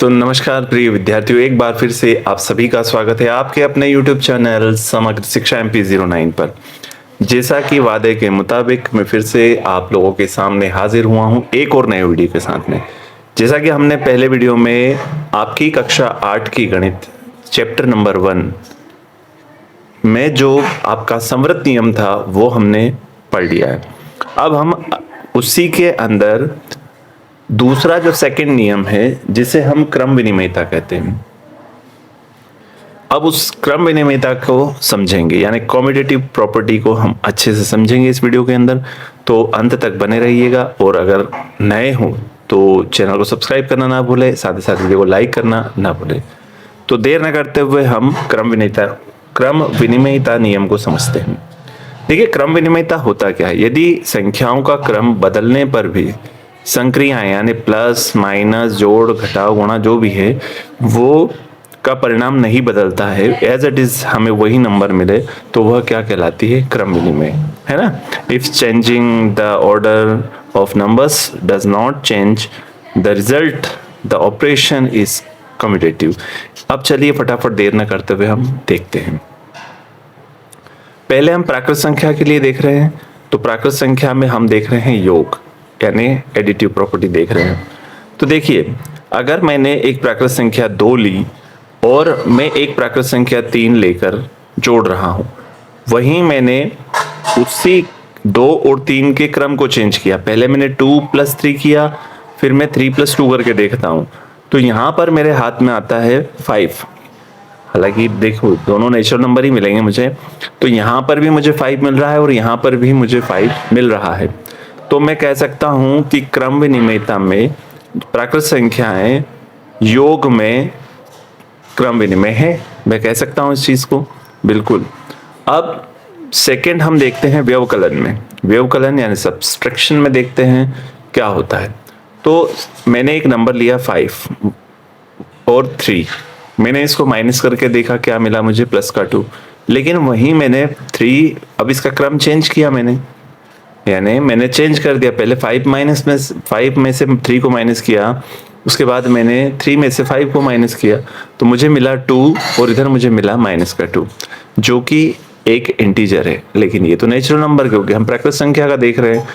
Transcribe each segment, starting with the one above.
तो नमस्कार प्रिय विद्यार्थियों, एक बार फिर से आप सभी का स्वागत है आपके अपने YouTube चैनल समग्र शिक्षा MP09 पर। जैसा कि वादे के मुताबिक मैं फिर से आप लोगों के सामने हाजिर हुआ हूं एक और नए वीडियो के साथ में। जैसा कि हमने पहले वीडियो में आपकी कक्षा 8 की गणित चैप्टर नंबर 1 में जो आपका संवृत नियम था वो हमने पढ़ लिया है। अब हम उसी के अंदर दूसरा जो सेकंड नियम है जिसे हम क्रम विनिमयता कहते हैं, अब उस क्रम विनिमयता को समझेंगे, यानी कम्यूटेटिव प्रॉपर्टी को हम अच्छे से समझेंगे इस वीडियो के अंदर। तो अंत तक बने रहिएगा और अगर नए हो तो चैनल को सब्सक्राइब करना ना भूले, साथ ही साथ वीडियो को लाइक करना ना भूले। तो देर न करते हुए हम क्रम विनिमयता नियम को समझते हैं। देखिए, क्रम विनिमयता होता क्या है। यदि संख्याओं का क्रम बदलने पर भी संक्रियाएं यानी प्लस माइनस जोड़ घटाव गुणा जो भी है वो का परिणाम नहीं बदलता है, एज इट इज हमें वही नंबर मिले, तो वह क्या कहलाती है, क्रम विनिमय, है ना। If changing the order of numbers does not change the result, the operation is commutative. अब चलिए फटाफट देर न करते हुए हम देखते हैं। पहले हम प्राकृत संख्या के लिए देख रहे हैं। तो प्राकृत संख्या में हम देख रहे हैं योग यानी एडिटिव प्रॉपर्टी देख रहे हैं। तो देखिए, अगर मैंने एक प्राकृत संख्या 2 ली और मैं एक प्राकृत संख्या 3 लेकर जोड़ रहा हूं, वहीं मैंने उसी 2 और 3 के क्रम को चेंज किया। पहले मैंने 2 + 3 किया, फिर मैं 3 + 2 करके देखता हूं, तो यहां पर मेरे हाथ में आता है 5। हालांकि देखो दोनों नेचुरल नंबर ही मिलेंगे मुझे, तो यहां पर भी मुझे 5 मिल रहा है और यहां पर भी मुझे 5 मिल रहा है। तो मैं कह सकता हूं कि क्रम विनिमयता में प्राकृत संख्याएं योग में क्रम विनिमय है। मैं कह सकता हूं इस चीज को, बिल्कुल। अब सेकंड हम देखते हैं व्यवकलन में। व्यवकलन यानी सब्सट्रैक्शन में देखते हैं क्या होता है। तो मैंने एक नंबर लिया 5 और 3, मैंने इसको माइनस करके देखा, क्या मिला मुझे, +2। लेकिन वहीं मैंने 3, अब इसका क्रम चेंज किया मैंने, यानी मैंने चेंज कर दिया। पहले 5 में से 3 को माइनस किया, उसके बाद मैंने 3 में से 5 को माइनस किया, तो मुझे मिला 2 और इधर मुझे मिला -2, जो कि एक इंटीजर है। लेकिन ये तो नेचुरल नंबर, क्योंकि हम प्राकृत संख्या का देख रहे हैं,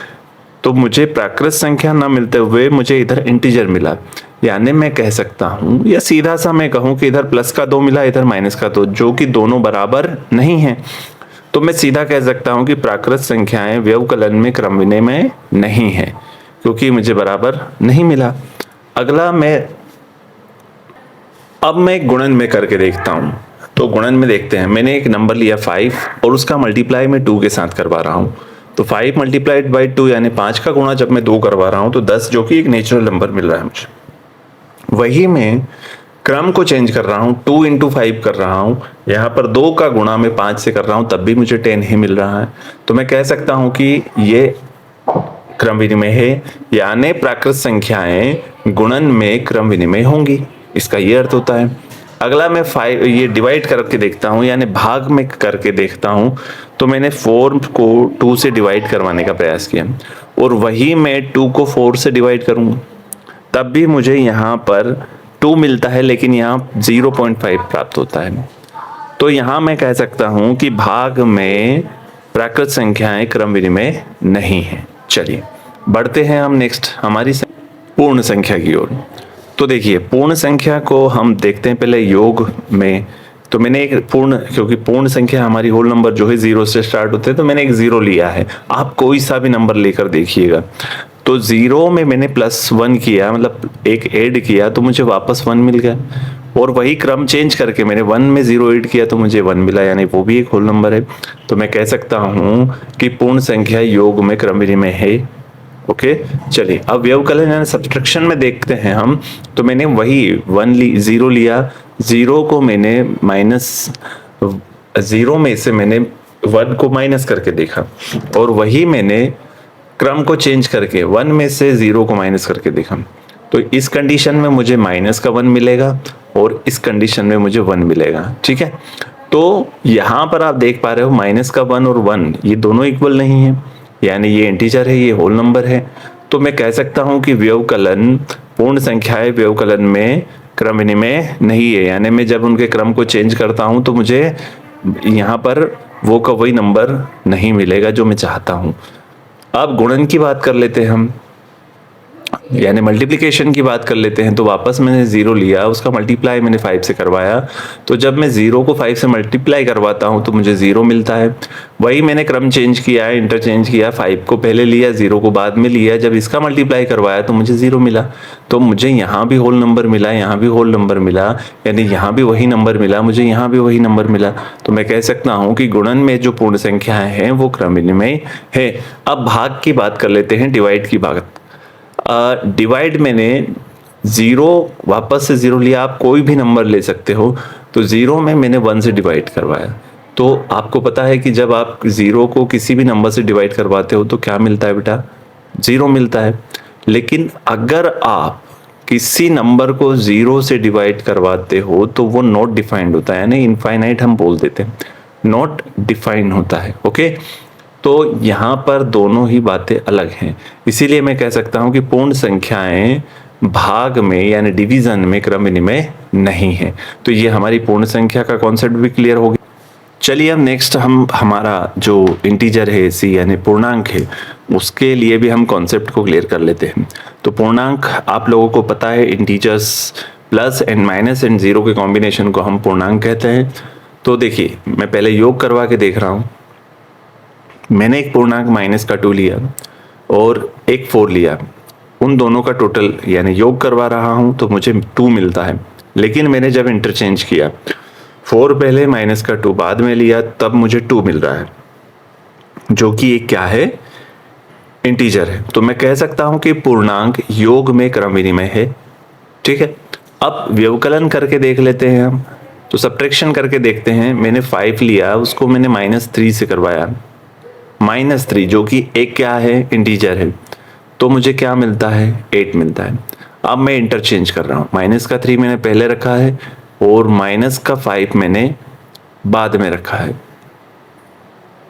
तो मुझे प्राकृत संख्या ना मिलते हुए मुझे इधर इंटीजर मिला। यानी मैं कह सकता हूं, या सीधा सा मैं कहूं कि इधर +2 मिला, इधर -2, जो कि दोनों बराबर नहीं है। तो मैं सीधा कह सकता हूं कि प्राकृत संख्याएं व्यवकलन में क्रम विनिमय नहीं है, क्योंकि मुझे बराबर नहीं मिला। अगला अब मैं गुणन में करके देखता हूं। तो गुणन में देखते हैं, मैंने एक नंबर लिया 5 और उसका मल्टीप्लाई मैं 2 के साथ करवा रहा हूं। तो 5 × 2 यानी 5 का गुणा जब मैं 2 करवा रहा हूं तो 10, जो कि एक नेचुरल नंबर मिल रहा है मुझे। वही मैं क्रम को चेंज कर रहा हूं, 2 × 5 कर रहा हूं, यहाँ पर 2 का गुणा मैं 5 से कर रहा हूं, तब भी मुझे 10 ही मिल रहा है। तो मैं कह सकता हूं कि ये क्रम विनिमय है, यानी प्राकृत संख्याएं गुणन में क्रम विनिमय होंगी, इसका ये अर्थ होता है। अगला मैं ये डिवाइड करके देखता हूं, यानी भाग में करके देखता हूं। तो मैंने 4 को 2 से डिवाइड करवाने का प्रयास किया और वही मैं 2 को 4 से डिवाइड करूंगा, तब भी मुझे यहाँ पर 2 मिलता है, लेकिन यहाँ 0.5 प्राप्त होता है। तो यहाँ मैं कह सकता हूँ कि भाग में प्राकृत संख्याएं क्रम विनिमय नहीं है। चलिए बढ़ते हैं हम नेक्स्ट हमारी पूर्ण संख्या की ओर। तो देखिए, पूर्ण संख्या को हम देखते हैं पहले योग में। तो मैंने एक क्योंकि पूर्ण संख्या हमारी होल नंबर जो है 0 से स्टार्ट होते हैं, तो मैंने एक 0 लिया है। आप कोई सा भी नंबर लेकर देखिएगा। तो 0 में मैंने +1 किया, मतलब एक ऐड किया, तो मुझे वापस 1 मिल गया। और वही क्रम चेंज करके मैंने 1 में 0 ऐड किया तो मुझे 1 मिला, यानी वो भी एक होल नंबर है। तो मैं कह सकता हूँ कि पूर्ण संख्या योग में क्रम विनिमय है। ओके, चलिए अब व्यवकलन यानी सब्ट्रैक्शन में देखते हैं हम। तो मैंने वही 0 लिया, 0 को मैंने -0 में से मैंने 1 को माइनस करके देखा, और वही मैंने क्रम को चेंज करके 1 में से 0 को माइनस करके देखा। तो इस कंडीशन में मुझे -1 मिलेगा और इस कंडीशन में मुझे 1 मिलेगा। ठीक है, तो यहाँ पर आप देख पा रहे हो -1 और 1 ये दोनों इक्वल नहीं है, यानी ये इंटीजर है, ये होल नंबर है। तो मैं कह सकता हूं कि व्यवकलन पूर्ण संख्याएं व्यवकलन में क्रम विनिमय नहीं है, यानी मैं जब उनके क्रम को चेंज करता हूं तो मुझे यहाँ पर वो का वही नंबर नहीं मिलेगा जो मैं चाहता हूं। अब गुणन की बात कर लेते हैं हम, यानी मल्टीप्लिकेशन की बात कर लेते हैं। तो वापस मैंने 0 लिया, उसका मल्टीप्लाई मैंने 5 से करवाया, तो जब मैं 0 को 5 से मल्टीप्लाई करवाता हूं तो मुझे 0 मिलता है। वही मैंने क्रम चेंज किया है, इंटरचेंज किया, 5 को पहले लिया, 0 को बाद में लिया, जब इसका मल्टीप्लाई करवाया तो मुझे 0 मिला। तो मुझे यहाँ भी होल नंबर मिला, यहाँ भी होल नंबर मिला, यानी यहाँ भी वही नंबर मिला, मुझे यहाँ भी वही नंबर मिला। तो मैं कह सकता हूँ कि गुणन में जो पूर्ण संख्याएं हैं वो क्रम विनिमय है। अब भाग की बात कर लेते हैं, डिवाइड की बात। डिवाइड मैंने 0 वापस से 0 लिया, आप कोई भी नंबर ले सकते हो, तो 0 में मैंने 1 से डिवाइड करवाया। तो आपको पता है कि जब आप 0 को किसी भी नंबर से डिवाइड करवाते हो तो क्या मिलता है बेटा, 0 मिलता है। लेकिन अगर आप किसी नंबर को 0 से डिवाइड करवाते हो तो वो नॉट डिफाइंड होता है, यानी इनफाइनाइट हम बोल देते हैं, नॉट डिफाइंड होता है। ओके, तो यहाँ पर दोनों ही बातें अलग हैं। इसीलिए मैं कह सकता हूँ कि पूर्ण संख्याएं भाग में यानी डिवीजन में क्रम विनिमय नहीं है। तो ये हमारी पूर्ण संख्या का कॉन्सेप्ट भी क्लियर हो गया। चलिए अब नेक्स्ट हम हमारा जो इंटीजर है सी यानी पूर्णांक है, उसके लिए भी हम कॉन्सेप्ट को क्लियर कर लेते हैं। तो पूर्णांक आप लोगों को पता है, integers plus and minus and zero के कॉम्बिनेशन को हम पूर्णांक कहते हैं। तो देखिए मैं पहले योग करवा के देख रहा हूँ। मैंने एक पूर्णांक -2 लिया और एक 4 लिया, उन दोनों का टोटल यानी योग करवा रहा हूं तो मुझे 2 मिलता है। लेकिन मैंने जब इंटरचेंज किया, 4 पहले -2 बाद में लिया, तब मुझे 2 मिल रहा है, जो कि एक क्या है, इंटीजर है। तो मैं कह सकता हूं कि पूर्णांक योग में क्रम विनिमय है। ठीक है, अब व्यवकलन करके देख लेते हैं हम। तो सब्ट्रैक्शन करके देखते हैं। मैंने 5 लिया, उसको मैंने -3 से करवाया, -3 जो कि एक क्या है, इंटीजर है, तो मुझे क्या मिलता है, 8 मिलता है। अब मैं इंटरचेंज कर रहा हूँ, -3 मैंने पहले रखा है और -5 मैंने बाद में रखा है।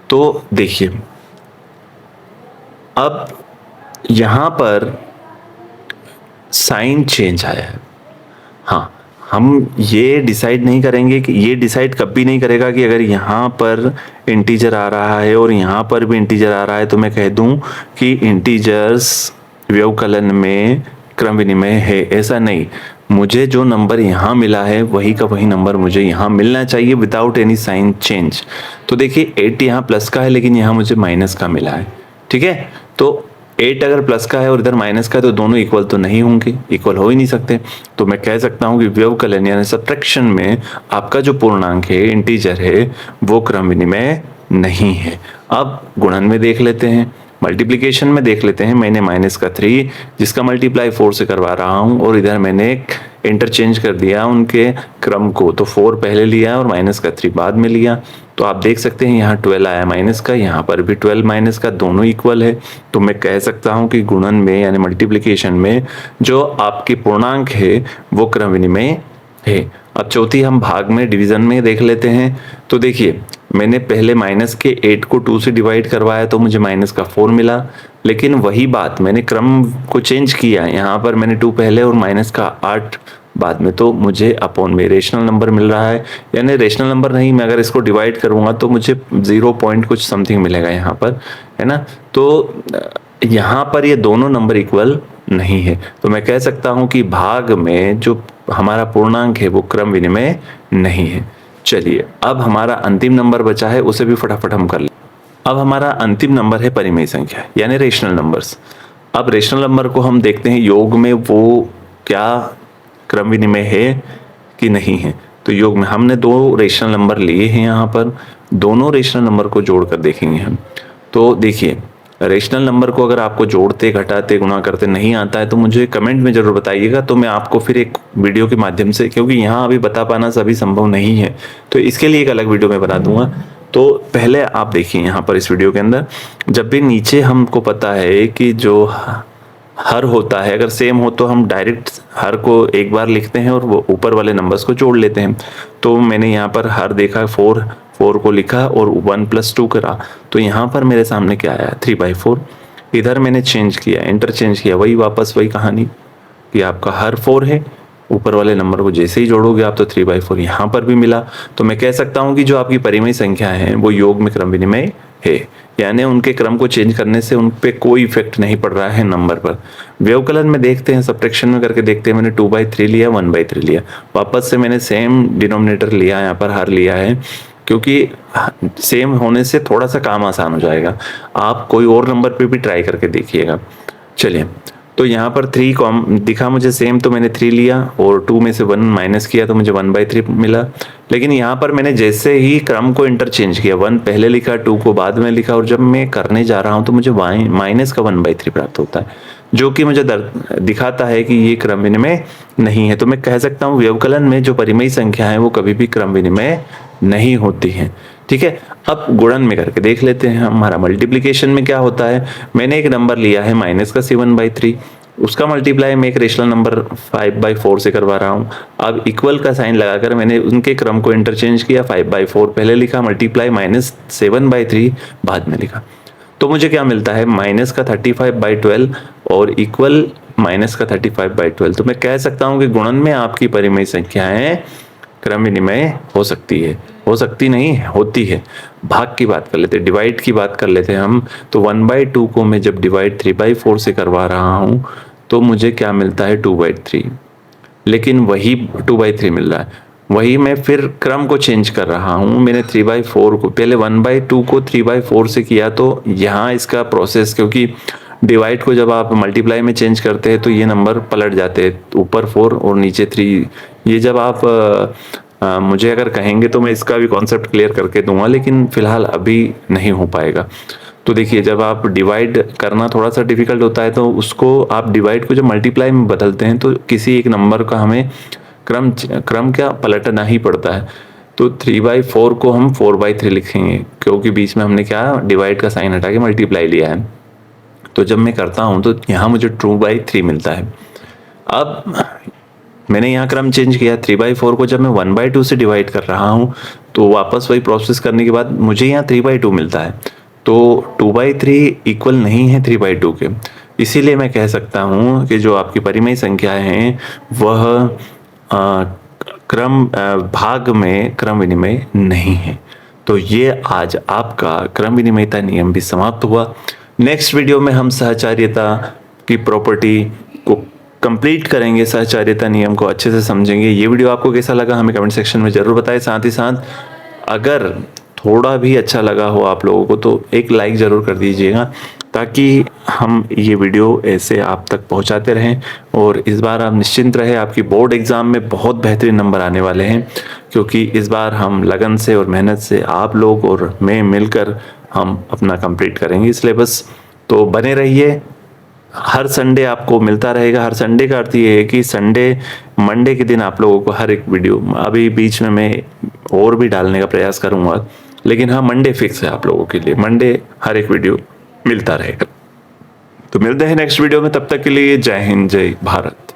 तो देखिए अब यहां पर साइन चेंज आया है। हाँ, हम ये डिसाइड नहीं करेंगे कि ये डिसाइड कभी नहीं करेगा कि अगर यहाँ पर इंटीजर आ रहा है और यहाँ पर भी इंटीजर आ रहा है तो मैं कह दूं कि इंटीजर्स व्यवकलन में क्रम विनिमय है, ऐसा नहीं। मुझे जो नंबर यहाँ मिला है वही का वही नंबर मुझे यहाँ मिलना चाहिए विदाउट एनी साइन चेंज। तो देखिए 8 यहाँ प्लस का है लेकिन यहाँ मुझे माइनस का मिला है। ठीक है, तो 8 अगर प्लस का है और इधर माइनस का है तो दोनों इक्वल तो नहीं होंगे, इक्वल हो ही नहीं सकते। तो मैं कह सकता हूं कि व्यवकलन यानी सब्ट्रैक्शन में आपका जो पूर्णांक है, इंटीजर है, वो क्रम विनिमय नहीं है। अब गुणन में देख लेते हैं, मल्टीप्लिकेशन में देख लेते हैं। मैंने -3 जिसका मल्टीप्लाई 4 से करवा रहा हूं और इधर मैंने इंटरचेंज कर दिया उनके क्रम को, तो 4 पहले लिया और -3 बाद में लिया। तो आप देख सकते हैं यहाँ 12 आया माइनस का, यहाँ पर भी 12 माइनस का, दोनों इक्वल है। तो मैं कह सकता हूँ कि गुणन में यानी मल्टीप्लिकेशन में जो आपके पूर्णांक है वो क्रम विनिमय है। अब चौथी हम भाग में डिवीजन में देख लेते हैं। तो देखिए मैंने पहले -8 को 2 से डिवाइड करवाया तो मुझे -4 मिला, लेकिन वही बात मैंने क्रम को चेंज किया, यहाँ पर मैंने 2 पहले और -8 बाद में, तो मुझे अपॉन में रेशनल नंबर मिल रहा है। यानी रेशनल नंबर नहीं, मैं अगर इसको डिवाइड करूंगा तो मुझे 0 पॉइंट कुछ समथिंग मिलेगा यहाँ पर, है ना। तो यहाँ पर ये दोनों नंबर इक्वल नहीं है। तो मैं कह सकता हूँ कि भाग में जो हमारा पूर्णांक है वो क्रम विनिमय नहीं है। चलिए अब हमारा अंतिम नंबर बचा है, उसे भी फटाफट हम कर ले। अब हमारा अंतिम नंबर है परिमेय संख्या यानी रेशनल नंबर्स। अब रेशनल नंबर को हम देखते हैं योग में वो क्या क्रम विनिमय है कि नहीं है। तो योग में हमने 2 रेशनल नंबर लिए हैं, यहाँ पर दोनों रेशनल नंबर को जोड़कर देखेंगे हम। तो देखिए रेशनल नंबर को अगर आपको जोड़ते, घटाते, गुणा करते नहीं आता है तो मुझे कमेंट में जरूर बताइएगा, तो मैं आपको फिर एक वीडियो के माध्यम से, क्योंकि यहाँ अभी बता पाना सभी संभव नहीं है, तो इसके लिए एक अलग वीडियो में बना दूंगा। तो पहले आप देखिए यहाँ पर इस वीडियो के अंदर, जब भी नीचे हमको पता है कि जो हर होता है अगर सेम हो तो हम डायरेक्ट हर को एक बार लिखते हैं और वो ऊपर वाले नंबर्स को जोड़ लेते हैं। तो मैंने यहाँ पर हर देखा, 4 को लिखा और 1 + 2 करा, तो यहाँ पर मेरे सामने क्या आया, 3/4। इधर मैंने चेंज किया, इंटरचेंज किया, वही वापस वही कहानी कि आपका हर 4 है, ऊपर वाले नंबर को जैसे ही जोड़ोगे आप तो 3/4 यहाँ पर भी मिला। तो मैं कह सकता हूँ कि जो आपकी परिमेय संख्या है वो योग में क्रम विनिमय है, यानी उनके क्रम को चेंज करने से उन पे कोई इफेक्ट नहीं पड़ रहा है नंबर पर। व्यवकलन में देखते हैं, सब्ट्रैक्शन में करके देखते हैं, मैंने 2/3 लिया, 1/3 लिया, वापस से मैंने सेम डिनोमिनेटर लिया, यहाँ पर हर लिया है, क्योंकि सेम होने से थोड़ा सा काम आसान हो जाएगा। आप कोई और नंबर पे भी ट्राई करके देखिएगा। चलिए, तो यहाँ पर 3 कॉम दिखा मुझे सेम, तो मैंने 3 लिया और 2 में से 1 माइनस किया तो मुझे 1/3 मिला। लेकिन यहाँ पर मैंने जैसे ही क्रम को इंटरचेंज किया, 1 पहले लिखा, 2 को बाद में लिखा, और जब मैं करने जा रहा हूँ तो मुझे माइनस का 1/3 प्राप्त होता है, जो कि मुझे दिखाता है कि ये क्रम विनिमय नहीं है। तो मैं कह सकता हूँ व्यवकलन में जो परिमेय संख्या है वो कभी भी क्रम विनिमय नहीं होती है। ठीक है, अब गुणन में करके देख लेते हैं। हमारा मल्टीप्लिकेशन में क्या होता है, मैंने एक नंबर लिया है -7/3, उसका मल्टीप्लाई मैं एक रेशनल नंबर 5/4 से करवा रहा हूँ। अब इक्वल का साइन लगाकर मैंने उनके क्रम को इंटरचेंज किया, 5/4 पहले लिखा, मल्टीप्लाई -7/3 बाद में लिखा, तो मुझे क्या मिलता है, माइनस का 35/12 और इक्वल माइनस का 35/12। तो मैं कह सकता हूँ कि गुणन में आपकी परिमेय संख्याएं क्रम विनिमय हो सकती है, हो सकती नहीं, होती है। भाग की बात कर लेते हैं, डिवाइड की बात कर लेते हैं हम। तो 1/2 को मैं जब डिवाइड 3/4 से करवा रहा हूँ तो मुझे क्या मिलता है, 2/3, लेकिन वही 2/3 मिल रहा है। वही मैं फिर क्रम को चेंज कर रहा हूँ, मैंने 3/4 को पहले 1/2 को 3/4 से किया, तो यहाँ इसका प्रोसेस, क्योंकि डिवाइड को जब आप मल्टीप्लाई में चेंज करते हैं तो ये नंबर पलट जाते हैं, ऊपर 4 और नीचे 3। ये जब आप मुझे अगर कहेंगे तो मैं इसका भी कॉन्सेप्ट क्लियर करके दूंगा, लेकिन फिलहाल अभी नहीं हो पाएगा। तो देखिए, जब आप डिवाइड करना थोड़ा सा डिफिकल्ट होता है तो उसको आप डिवाइड को जब मल्टीप्लाई में बदलते हैं तो किसी एक नंबर का हमें क्रम क्या पलटना ही पड़ता है। तो 3/4 को हम 4/3 लिखेंगे, क्योंकि बीच में हमने क्या डिवाइड का साइन हटा के मल्टीप्लाई लिया है। तो जब मैं करता हूं तो यहाँ मुझे 2/3 मिलता है। अब मैंने यहाँ क्रम चेंज किया, 3/4 को जब मैं 1/2 से डिवाइड कर रहा हूँ तो वापस वही प्रोसेस करने के बाद मुझे यहाँ 3/2 मिलता है। तो 2/3 इक्वल नहीं है 3/2 के, इसीलिए मैं कह सकता हूँ कि जो आपकी परिमेय संख्याएं हैं वह भाग में क्रम विनिमय नहीं है। तो ये आज आपका क्रम विनिमयता नियम भी समाप्त हुआ। नेक्स्ट वीडियो में हम सहचार्यता की प्रॉपर्टी को कंप्लीट करेंगे, सहचार्यता नियम को अच्छे से समझेंगे। ये वीडियो आपको कैसा लगा हमें कमेंट सेक्शन में जरूर बताएं। साथ ही साथ अगर थोड़ा भी अच्छा लगा हो आप लोगों को तो एक लाइक जरूर कर दीजिएगा, ताकि हम ये वीडियो ऐसे आप तक पहुंचाते रहें। और इस बार आप निश्चिंत रहे, आपकी बोर्ड एग्जाम में बहुत बेहतरीन नंबर आने वाले हैं, क्योंकि इस बार हम लगन से और मेहनत से आप लोग और मैं मिलकर हम अपना कंप्लीट करेंगे सिलेबस। तो बने रहिए, हर संडे आपको मिलता रहेगा। हर संडे का अर्थ ये है कि मंडे के दिन आप लोगों को हर एक वीडियो, अभी बीच में मैं और भी डालने का प्रयास करूंगा, लेकिन हाँ मंडे फिक्स है आप लोगों के लिए, मंडे हर एक वीडियो मिलता रहेगा। तो मिलते हैं नेक्स्ट वीडियो में, तब तक के लिए जय हिंद, जय भारत।